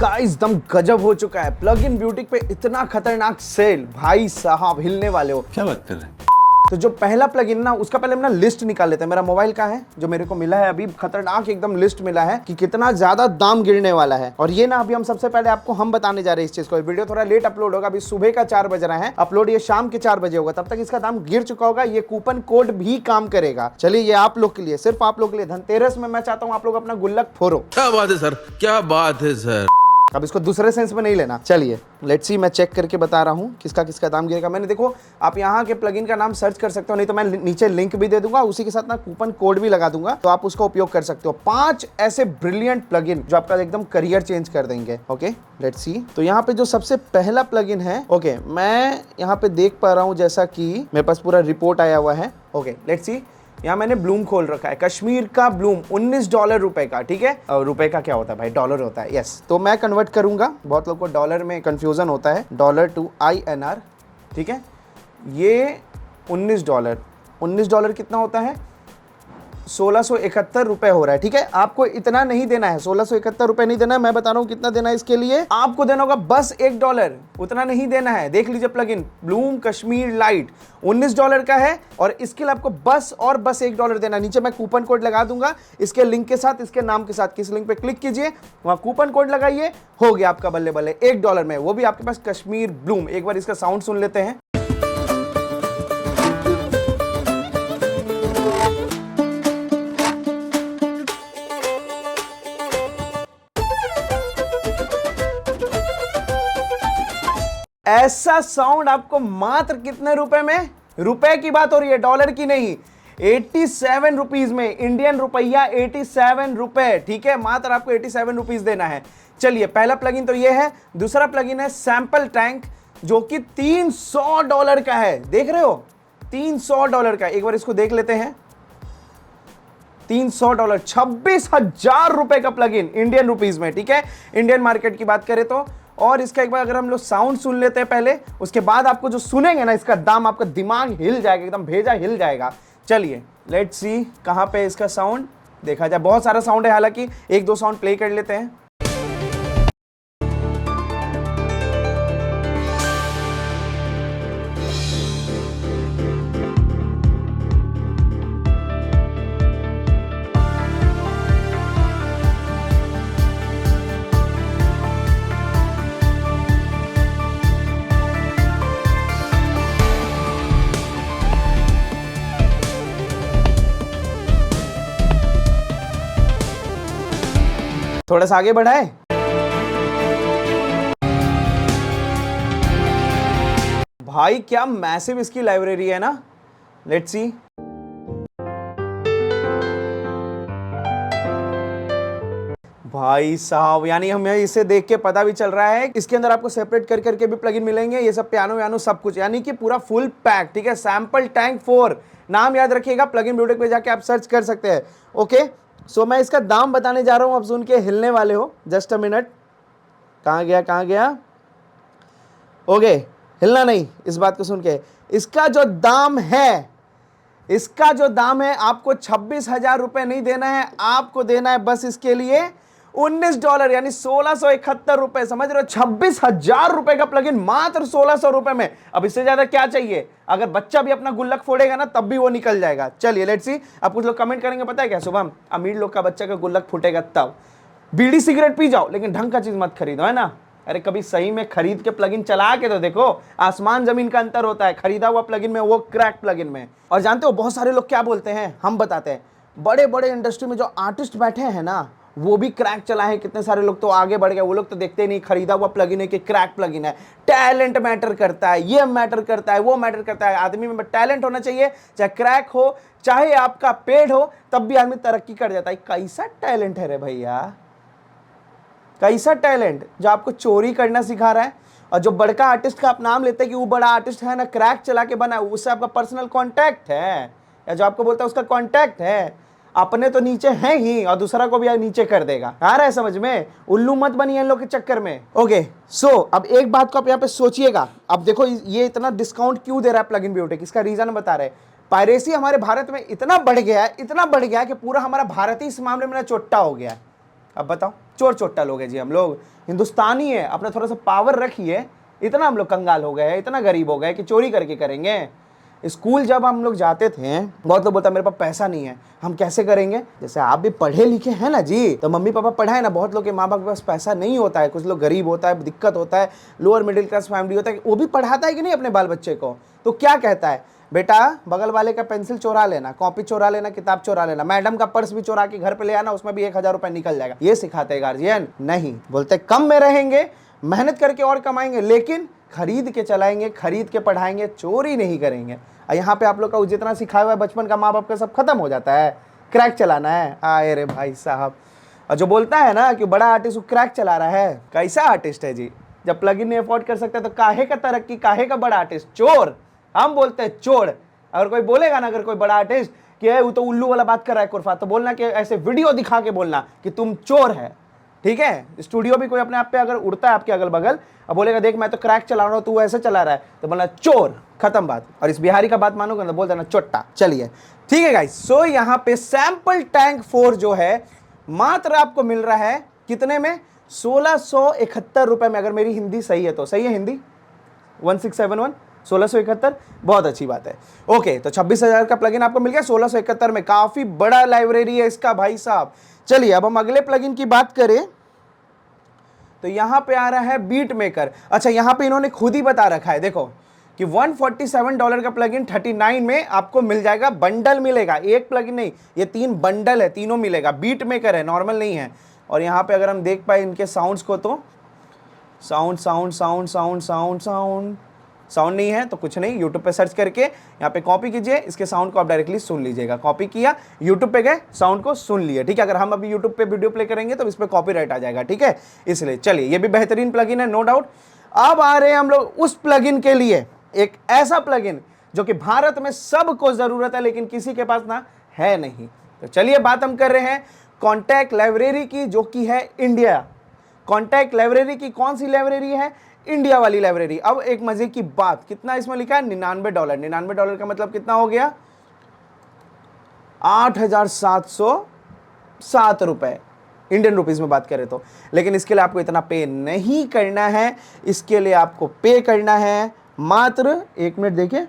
Guys दम गजब हो चुका है। प्लग इन ब्यूटी पे इतना खतरनाक सेल, भाई साहब हिलने वाले हो। क्या बात कर रहे हैं? तो जो पहला प्लग इन ना, उसका पहले हम ना लिस्ट निकाल लेते हैं। मेरा मोबाइल का है जो मेरे को मिला है अभी, खतरनाक एकदम लिस्ट मिला है कि कितना ज्यादा दाम गिरने वाला है। और ये ना अभी हम सबसे पहले आपको हम बताने जा रहे हैं इस चीज को। वीडियो थोड़ा लेट अपलोड होगा, अभी सुबह का 4 बज रहा है, अपलोड ये शाम के 4 बजे होगा, तब तक इसका दाम गिर चुका होगा। ये कूपन कोड भी काम करेगा। चलिए ये आप लोग के लिए, सिर्फ आप लोग के लिए धनतेरस में मैं चाहता हूँ आप लोग अपना गुल्लक फोड़ो। क्या बात है सर, क्या बात है सर। अब इसको दूसरे सेंस में नहीं लेना। चलिए लेट्स सी, मैं चेक करके बता रहा हूँ किसका किसका दाम गिरेगा। मैंने देखो, आप यहाँ के प्लगइन का नाम सर्च कर सकते हो, नहीं तो मैं नीचे लिंक भी दे दूंगा, उसी के साथ ना कूपन कोड भी लगा दूंगा, तो आप उसका उपयोग कर सकते हो। 5 ऐसे ब्रिलियंट प्लगइन जो आपका एकदम करियर चेंज कर देंगे। Okay let's see. तो यहाँ पे जो सबसे पहला प्लगइन है, ओके मैं यहाँ पे देख पा रहा हूँ जैसा कि मेरे पास पूरा रिपोर्ट आया हुआ है। ओके लेट्स सी, यहाँ मैंने ब्लूम खोल रखा है, कश्मीर का ब्लूम $19 रुपए का, ठीक है। और रुपए का क्या होता है भाई, डॉलर होता है। यस, तो मैं कन्वर्ट करूंगा, बहुत लोग को डॉलर में कंफ्यूजन होता है, डॉलर टू INR, ठीक है। ये $19 कितना होता है, 1671 रुपए हो रहा है, ठीक है। आपको इतना नहीं देना है, 1671 रुपए नहीं देना है। मैं बता रहा हूँ कितना देना है इसके लिए। आपको देना होगा बस $1, उतना नहीं देना है। देख लीजिए प्लगइन ब्लूम कश्मीर लाइट $19 का है, और इसके लिए आपको बस $1 देना है। नीचे मैं कूपन कोड लगा दूंगा इसके लिंक के साथ, इसके नाम के साथ। किस लिंक पे क्लिक कीजिए, वहां कूपन कोड लगाइए, हो गया आपका बल्ले बल्ले $1 में, वो भी आपके पास कश्मीर ब्लूम। एक बार इसका साउंड सुन लेते हैं। ऐसा साउंड आपको मात्र कितने रुपए में, रुपए की बात हो रही है, डॉलर की नहीं, 87 रुपीज में, इंडियन रुपया 87 रुपए, ठीक है। मात्र आपको 87 रुपीज देना है। चलिए पहला प्लगइन तो ये है। दूसरा प्लगइन है सैंपल टैंक, जो कि $300 का है। देख रहे हो, $300 का। एक बार इसको देख लेते हैं। $300, 26,000 रुपए का प्लगइन इंडियन रुपीज में, ठीक है, इंडियन मार्केट की बात करें तो। और इसका एक बार अगर हम लोग साउंड सुन लेते हैं पहले, उसके बाद आपको जो सुनेंगे ना इसका दाम, आपका दिमाग हिल जाएगा, एकदम भेजा हिल जाएगा। चलिए लेट्स सी कहां पे इसका साउंड देखा जाए। बहुत सारा साउंड है, हालांकि 1-2 साउंड प्ले कर लेते हैं। थोड़ा सा आगे बढ़ाए। भाई क्या मैसिव इसकी लाइब्रेरी है ना। Let's see. भाई साहब, यानी हमें इसे देख के पता भी चल रहा है इसके अंदर आपको सेपरेट कर करके भी प्लगइन मिलेंगे, ये सब पियानो व्यानो सब कुछ, यानी कि पूरा फुल पैक, ठीक है। सैंपल टैंक 4 नाम याद रखिएगा, प्लगइन ब्यूटी पे जाके आप सर्च कर सकते हैं। ओके सो मैं इसका दाम बताने जा रहा हूं, अब सुन के हिलने वाले हो। जस्ट अ मिनट, कहां गया। ओके हिलना नहीं इस बात को सुन के। इसका जो दाम है, आपको 26,000 रुपए नहीं देना है, आपको देना है बस इसके लिए $19, यानी 1671 रुपए। समझ रहे हो, 26,000 रुपए का प्लगइन मात्र 1600 रुपए में। अब इससे ज्यादा क्या चाहिए। अगर बच्चा भी अपना गुल्लक फोड़ेगा ना, तब भी वो निकल जाएगा। चलिए लेट्स सी। अब कुछ लोग कमेंट करेंगे, पता है क्या शुभम, अमीर लोग का बच्चा का गुल्लक फूटेगा तब। बीड़ी सिगरेट पी जाओ, लेकिन ढंग का चीज मत खरीदो, है ना। अरे कभी सही में खरीद के प्लगइन चला के तो देखो, आसमान जमीन का अंतर होता है खरीदा हुआ प्लगइन में, वो क्रैक प्लगइन में। और जानते हो बहुत सारे लोग क्या बोलते हैं, हम बताते हैं। बड़े बड़े इंडस्ट्री में जो आर्टिस्ट बैठे हैं ना, वो भी क्रैक चला है। कितने सारे लोग तो आगे बढ़ गए, वो लोग तो देखते ही नहीं खरीदा हुआ प्लगइन है कि क्रैक प्लगइन है। टैलेंट मैटर करता है, ये मैटर करता है, वो मैटर करता है। आदमी में टैलेंट होना चाहिए, चाहे क्रैक हो, चाहे आपका पेड़ हो, तब भी आदमी तरक्की कर जाता है। कैसा टैलेंट है रे भैया, कैसा टैलेंट जो आपको चोरी करना सिखा रहा है। और जो बड़का आर्टिस्ट का आप नाम लेते हैं कि वो बड़ा आर्टिस्ट है ना, क्रैक चला के बना, उससे आपका पर्सनल कॉन्टैक्ट है, या जो आपको बोलता है उसका कॉन्टैक्ट है। अपने तो नीचे हैं ही, और दूसरा को भी नीचे कर देगा। आ रहा है समझ में, उल्लू मत बनिए इन लोग के चक्कर में। ओके सो अब एक बात को आप यहाँ पे सोचिएगा। अब देखो ये इतना डिस्काउंट क्यों दे रहा है प्लगइन ब्यूटेक, इसका रीजन बता रहे हैं। पायरेसी हमारे भारत में इतना बढ़ गया है, इतना बढ़ गया है कि पूरा हमारा भारत ही इस मामले में चोट्टा हो गया है। अब बताओ, चोर चोट्टा लोग हैं जी हम लोग। हिंदुस्तानी है, अपना थोड़ा सा पावर रखिए। इतना हम लोग कंगाल हो गए हैं, इतना गरीब हो गए कि चोरी करके करेंगे। स्कूल जब हम लोग जाते थे, बहुत लोग बोलता मेरे पास पैसा नहीं है, हम कैसे करेंगे? जैसे आप भी पढ़े लिखे हैं ना जी, तो मम्मी पापा पढ़ाए ना। बहुत लोग के माँ बाप के पास पैसा नहीं होता है, कुछ लोग गरीब होता है, दिक्कत होता है, लोअर मिडिल क्लास फैमिली होता है, वो भी पढ़ाता है कि नहीं अपने बाल बच्चे को? तो क्या कहता है, बेटा बगल वाले का पेंसिल चोरा लेना, कॉपी चोरा लेना, किताब चोरा लेना, मैडम का पर्स भी चोरा के घर पे ले आना, उसमें भी 1,000 रुपए निकल जाएगा। ये सिखाते हैं गार्जियन? नहीं, बोलते कम में रहेंगे, मेहनत करके और कमाएंगे, लेकिन खरीद के चलाएंगे, खरीद के पढ़ाएंगे, चोरी नहीं करेंगे। यहाँ पे आप लोग का जितना सिखाया हुआ है बचपन का माँ बाप का सब खत्म हो जाता है। क्रैक चलाना है, आए रे भाई साहब। और जो बोलता है ना कि बड़ा आर्टिस्ट वो क्रैक चला रहा है, कैसा आर्टिस्ट है जी? जब प्लगइन नहीं अफोर्ड कर सकता तो काहे का तरक्की, काहे का बड़ा आर्टिस्ट? चोर, हम बोलते हैं चोर। अगर कोई बोलेगा ना, अगर कोई बड़ा आर्टिस्ट कि वो तो उल्लू वाला बात कर रहा है कुरफा, तो बोलना कि ऐसे वीडियो दिखा के बोलना कि तुम चोर है, ठीक है? स्टूडियो भी कोई अपने आप पे अगर उड़ता है आपके अगल बगल और बोलेगा देख मैं तो क्रैक चला रहा हूँ, तू ऐसे चला रहा है, तो बोलना चोर, खत्म बात। और इस बिहारी का बात मानोगे ना, बोल देना चोट्टा। चलिए ठीक है गाइस, सो यहाँ पे सैंपल टैंक 4 जो है मात्र आपको मिल रहा है कितने में? 1671 रुपए में। अगर मेरी हिंदी सही है तो, सही है हिंदी? 1671 1671, बहुत अच्छी बात है। ओके, तो 26,000 का प्लगइन आपको मिल गया 1671 में। काफी बड़ा लाइब्रेरी है इसका भाई साहब। चलिए अब हम अगले प्लगइन की बात करें तो यहां पे आ रहा है बीट मेकर। अच्छा, यहां पे इन्होंने खुद ही बता रखा है, देखो कि $147 का प्लगइन 39 में आपको मिल जाएगा। बंडल मिलेगा, एक प्लगइन नहीं, ये 3 बंडल है, तीनों मिलेगा। बीट मेकर है, नॉर्मल नहीं है। और यहाँ पे अगर हम देख पाए इनके साउंड्स को तो sound sound sound sound sound sound sound नहीं है तो कुछ नहीं, यूट्यूब पे सर्च करके यहाँ पे कॉपी कीजिए, इसके साउंड को आप डायरेक्टली सुन लीजिएगा। कॉपी किया, यूट्यूब पे गए, साउंड को सुन लिए, ठीक है? अगर हम अभी यूट्यूब पे वीडियो प्ले करेंगे तो इस पे कॉपीराइट आ जाएगा, ठीक है? इसलिए चलिए, ये भी बेहतरीन प्लगइन है, नो डाउट। अब आ रहे हैं हम लोग उस प्लगइन के लिए, एक ऐसा प्लगइन जो कि भारत में सबको जरूरत है लेकिन किसी के पास ना है नहीं। तो चलिए बात हम कर रहे हैं कॉन्टैक्ट लाइब्रेरी की, जो कि है इंडिया। कॉन्टैक्ट लाइब्रेरी की कौन सी लाइब्रेरी है? इंडिया वाली लाइब्रेरी। अब एक मजे की बात, कितना इसमें लिखा है? $99। $99 का मतलब कितना हो गया? 8,707 रुपए, इंडियन रुपीज में बात करें तो। लेकिन इसके लिए आपको इतना पे नहीं करना है, इसके लिए आपको पे करना है मात्र, एक मिनट देखिए,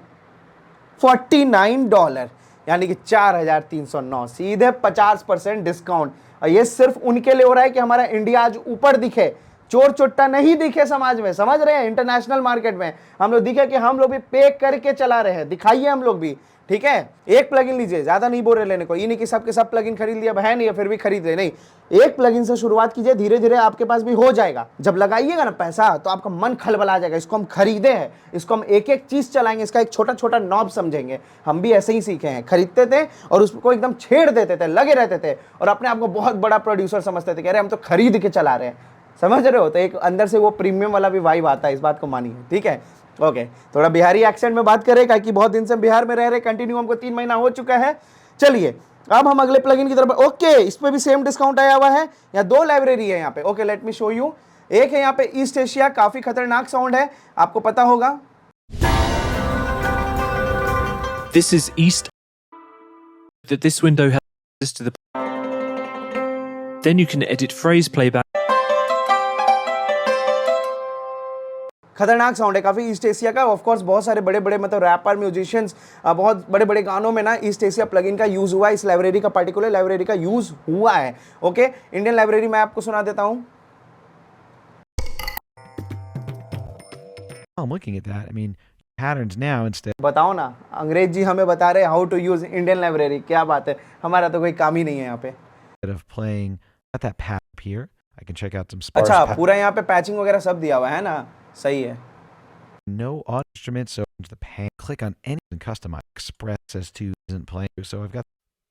$49, यानी कि 4,309, सीधे 50% डिस्काउंट। और ये सिर्फ उनके लिए हो रहा है कि हमारा इंडिया आज ऊपर दिखे, चोर चुट्टा नहीं दिखे समाज में, समझ रहे हैं? इंटरनेशनल मार्केट में हम लोग दिखे कि हम लोग भी पे करके चला रहे हैं, दिखाइए हम लोग भी, ठीक है? एक प्लगइन लीजिए, ज्यादा नहीं बोल रहे लेने को, ये नहीं कि सबके सब प्लगइन खरीद लिया, है नहीं फिर भी खरीद रहे, नहीं। एक प्लगइन से शुरुआत कीजिए, धीरे धीरे आपके पास भी हो जाएगा। जब लगाइएगा ना पैसा तो आपका मन खलबला जाएगा, इसको हम खरीदे हैं, इसको हम एक एक चीज चलाएंगे, इसका एक छोटा छोटा नॉब समझेंगे। हम भी ऐसे ही सीखे हैं, खरीदते थे और उसको एकदम छेड़ देते थे, लगे रहते थे और अपने आप को बहुत बड़ा प्रोड्यूसर समझते थे, कह रहे हम तो खरीद के चला रहे हैं, समझ रहे हो? तो एक अंदर से वो प्रीमियम वाला भी वाइब आता है, इस बात को मानिए, ठीक है? ओके, थोड़ा बिहारी एक्सेंट में बात करें क्योंकि बहुत दिन से बिहार में रह रहे, कंटिन्यू हमको 3 महीना हो चुका है। चलिए अब हम अगले प्लगइन की तरफ। ओके, इस पे भी सेम डिस्काउंट आया हुआ है। यहाँ 2 लाइब्रेरी है यहाँ पे। Okay, let me show you. एक है यहाँ पे ईस्ट एशिया, काफी खतरनाक साउंड है, आपको पता होगा। This is East. That this window has access to the. Then you can edit phrase playback. खतरनाक साउंड है काफी ईस्ट एशिया का। ऑफ कोर्स बहुत सारे बड़े बड़े मतलब रैपर, म्यूजिशियंस, बहुत बड़े बड़े गानों में ना ईस्ट एशिया प्लगइन का यूज हुआ है, इस लाइब्रेरी का, पर्टिकुलर लाइब्रेरी का यूज हुआ है। ओके, इंडियन लाइब्रेरी मैं आपको सुना देता हूं। I'm looking at that. I mean, patterns now instead बताओ ना, अंग्रेज जी हमें बता रहे how to use Indian library, क्या बात है, हमारा तो कोई काम ही नहीं है यहाँ पे। of playing, got that pad up here. I can check out some sparse अच्छा, patterns. पूरा यहाँ पे पैचिंग वगैरह सब दिया हुआ है ना, सही है। No audio instruments, so into the pan. Click on any and customize. Express as to isn't playing. So I've got,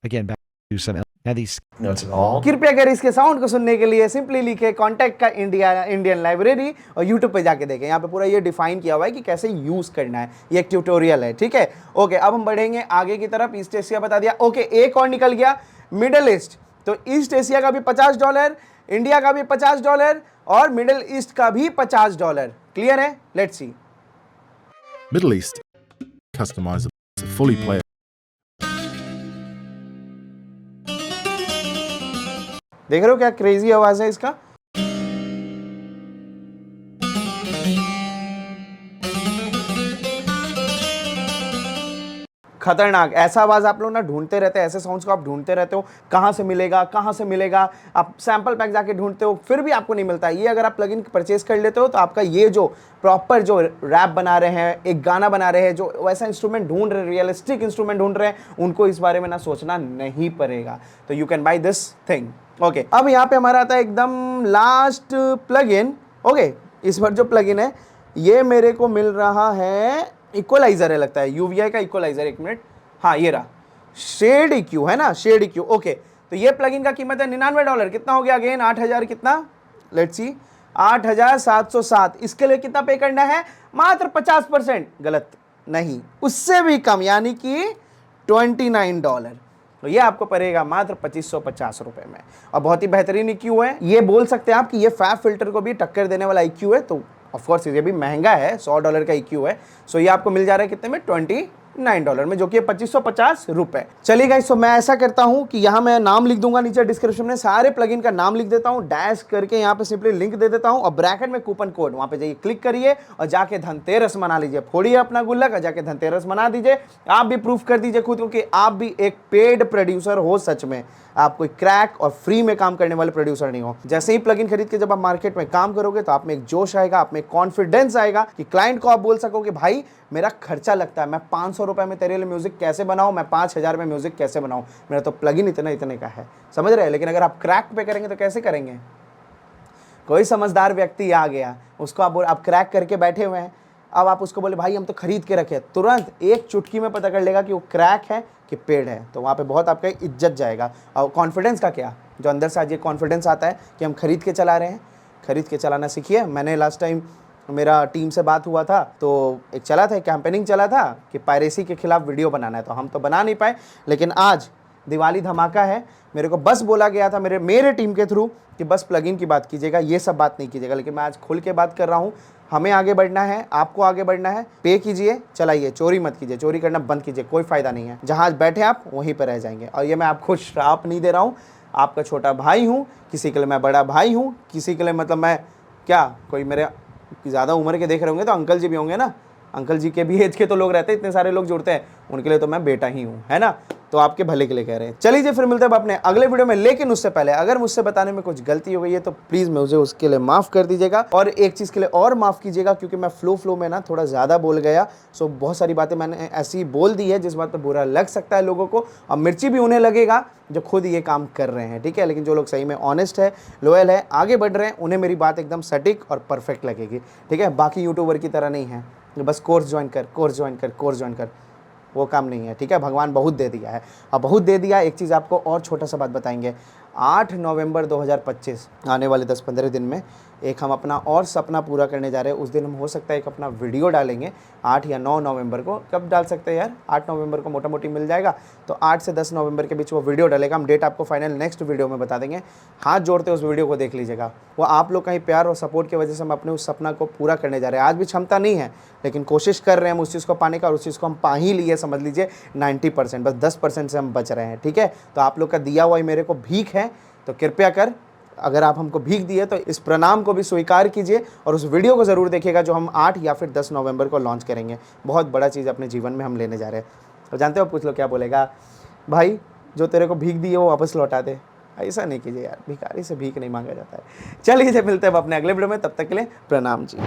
again, back to some, now these notes at all. कृपया कर इसके साउंड को सुनने के लिए सिंपली लिखे contact का Indian library और यूट्यूब पे जाके देखें, यहाँ पे पूरा ये डिफाइन किया हुआ है कि कैसे यूज करना है, ये एक ट्यूटोरियल है, ठीक है? ओके, अब हम बढ़ेंगे आगे की तरफ। ईस्ट एशिया बता दिया। ओके, एक और निकल गया, मिडल ईस्ट। तो ईस्ट एशिया का भी $50, इंडिया का भी $50 और मिडल ईस्ट का भी $50। क्लियर है? Let's see. Middle East, customizable, it's a fully playable. देख रहे हो क्या क्रेजी आवाज है इसका? खतरनाक ऐसा आवाज आप लोग ना ढूंढते रहते हैं, ऐसे साउंड्स को आप ढूंढते रहते हो, कहाँ से मिलेगा कहाँ से मिलेगा, आप सैंपल पैक जाके ढूंढते हो फिर भी आपको नहीं मिलता है। ये अगर आप प्लगइन परचेज कर लेते हो तो आपका ये जो प्रॉपर जो रैप बना रहे हैं, एक गाना बना रहे हैं, जो वैसा इंस्ट्रूमेंट ढूंढ रहे हैं, रियलिस्टिक इंस्ट्रूमेंट ढूंढ रहे हैं, उनको इस बारे में ना सोचना नहीं पड़ेगा। तो you can buy this thing. Okay, अब यहाँ पे हमारा आता है एकदम लास्ट प्लगइन। ओके, इस बार जो प्लगइन है ये मेरे को मिल रहा है, इक्वलाइजर है लगता है, यूवीआई का इक्वलाइजर। एक मिनट, हाँ ये रहा, शेड इक्यू है ना, शेड इक्यू। ओके, तो ये प्लगइन का कीमत है $99। कितना हो गया अगेन? 8000 कितना, लेट्स सी, 8707। इसके लिए कितना पे करना है? मात्र 50%, गलत नहीं, उससे भी कम, यानी कि $29। तो ये आपको पड़ेगा मात्र 2550 रुपए में। और बहुत ही बेहतरीन इक्यू है, ये बोल सकते हैं आप कि ये फैब फिल्टर को भी टक्कर देने वाला इक्यू है। तो ऑफकोर्स ये भी महंगा है, $100 का इक्यू है। सो ये आपको मिल जा रहा है कितने में? $29 में, जो कि 2550 रुपए। चलिए गाइस, तो मैं ऐसा करता हूं कि यहां मैं नाम लिख दूंगा नीचे डिस्क्रिप्शन में, सारे प्लगइन का नाम लिख देता हूं, डैश करके यहां पे सिंपली लिंक दे देता हूं और ब्रैकेट में कूपन कोड, वहां पे जाइए क्लिक करिए और जाके धनतेरस मना लीजिए। फोड़िए अपना गुल्लक और जाके धनतेरस मना दीजिए। आप भी प्रूफ कर दीजिए खुद को कि आप भी एक पेड प्रोड्यूसर हो सच में, आप कोई क्रैक और फ्री में काम करने वाले प्रोड्यूसर नहीं हो। जैसे ही प्लगइन खरीद के जब आप मार्केट में काम करोगे तो आप में एक जोश आएगा, आप में कॉन्फिडेंस आएगा कि क्लाइंट को आप बोल सको कि भाई मेरा खर्चा लगता है, मैं 500 रुपए में तेरे लिए म्यूजिक कैसे बनाऊं, मैं 5000 में म्यूजिक कैसे बनाऊं, मेरा तो प्लगइन इतने का है, समझ रहे हैं। लेकिन अगर आप क्रैक पे करेंगे तो कैसे करेंगे? कोई समझदार व्यक्ति आ गया, उसको आप क्रैक करके बैठे हुए हैं, अब आप उसको बोले भाई हम तो खरीद के रखे, तुरंत एक चुटकी में पता कर लेगा कि वो क्रैक है कि पेड़ है। तो वहाँ पे बहुत आपका इज्जत जाएगा। और कॉन्फिडेंस का क्या, जो अंदर से आज ये कॉन्फिडेंस आता है कि हम खरीद के चला रहे हैं, खरीद के चलाना सीखिए। मैंने लास्ट टाइम मेरा टीम से बात हुआ था तो एक चला था, कैंपेनिंग चला था कि पायरेसी के खिलाफ वीडियो बनाना है, तो हम तो बना नहीं पाए। लेकिन आज दिवाली धमाका है, मेरे को बस बोला गया था मेरे टीम के थ्रू कि बस प्लगइन की बात कीजिएगा, ये सब बात नहीं कीजिएगा। लेकिन मैं आज खुल के बात कर रहा हूँ, हमें आगे बढ़ना है, आपको आगे बढ़ना है, पे कीजिए, चलाइए, चोरी मत कीजिए, चोरी करना बंद कीजिए, कोई फायदा नहीं है। जहाँ बैठे आप वहीं पर रह जाएंगे। और ये मैं आपको श्राप नहीं दे रहा हूँ, आपका छोटा भाई हूँ, किसी के लिए मैं बड़ा भाई हूँ, किसी के लिए मतलब मैं क्या, कोई मेरे ज़्यादा उम्र के देख रहे होंगे तो अंकल जी भी होंगे ना, अंकल जी के भी एज के तो लोग रहते हैं, इतने सारे लोग जुड़ते हैं, उनके लिए तो मैं बेटा ही हूँ, है ना। तो आपके भले के लिए कह रहे हैं। चलिए फिर मिलते हैं अपने अगले वीडियो में। लेकिन उससे पहले अगर मुझसे बताने में कुछ गलती हो गई है तो प्लीज़ मुझे उसके लिए माफ़ कर दीजिएगा। और एक चीज़ के लिए और माफ़ कीजिएगा, क्योंकि मैं फ्लो में ना थोड़ा ज़्यादा बोल गया। सो बहुत सारी बातें मैंने ऐसी बोल दी है जिस बात पर बुरा लग सकता है लोगों को, और मिर्ची भी उन्हें लगेगा जो खुद ये काम कर रहे हैं, ठीक है। लेकिन जो लोग सही में ऑनेस्ट है, लॉयल है, आगे बढ़ रहे हैं, उन्हें मेरी बात एकदम सटीक और परफेक्ट लगेगी, ठीक है। बाकी यूट्यूबर की तरह नहीं है, बस कोर्स ज्वाइन कर, वो काम नहीं है, ठीक है। भगवान बहुत दे दिया है, अब बहुत दे दिया। एक चीज़ आपको और छोटा सा बात बताएंगे, 8 नवंबर 2025 आने वाले 10-15 दिन में एक हम अपना और सपना पूरा करने जा रहे हैं। उस दिन हम हो सकता है एक अपना वीडियो डालेंगे 8 या 9 नवंबर को। कब डाल सकते हैं यार? 8 नवंबर को मोटा मोटी मिल जाएगा, तो 8 से 10 नवंबर के बीच वो वीडियो डालेगा। हम डेट आपको फाइनल नेक्स्ट वीडियो में बता देंगे। हाथ जोड़ते उस वीडियो को देख लीजिएगा। वो आप लोग का ही प्यार और सपोर्ट की वजह से हम अपने उस सपना को पूरा करने जा रहे हैं। आज भी क्षमता नहीं है, लेकिन कोशिश कर रहे हैं हम उस चीज़ को पाने का, और उस चीज़ को हम पा ही लिए, समझ लीजिए 90%, बस 10% से हम बच रहे हैं, ठीक है। तो आप लोग का दिया हुआ ही मेरे को भीख है, तो कृपया कर, अगर आप हमको भीख दिए तो इस प्रणाम को भी स्वीकार कीजिए और उस वीडियो को ज़रूर देखिएगा जो हम 8 या फिर 10 नवंबर को लॉन्च करेंगे। बहुत बड़ा चीज़ अपने जीवन में हम लेने जा रहे हैं। और जानते हो कुछ लोग क्या बोलेगा, भाई जो तेरे को भीख दी है वो वापस लौटा दे। ऐसा नहीं कीजिए यार, भिखारी से भीख नहीं मांगा जाता है। चलिए मिलते हैं अपने अगले वीडियो में, तब तक के लिए प्रणाम जी।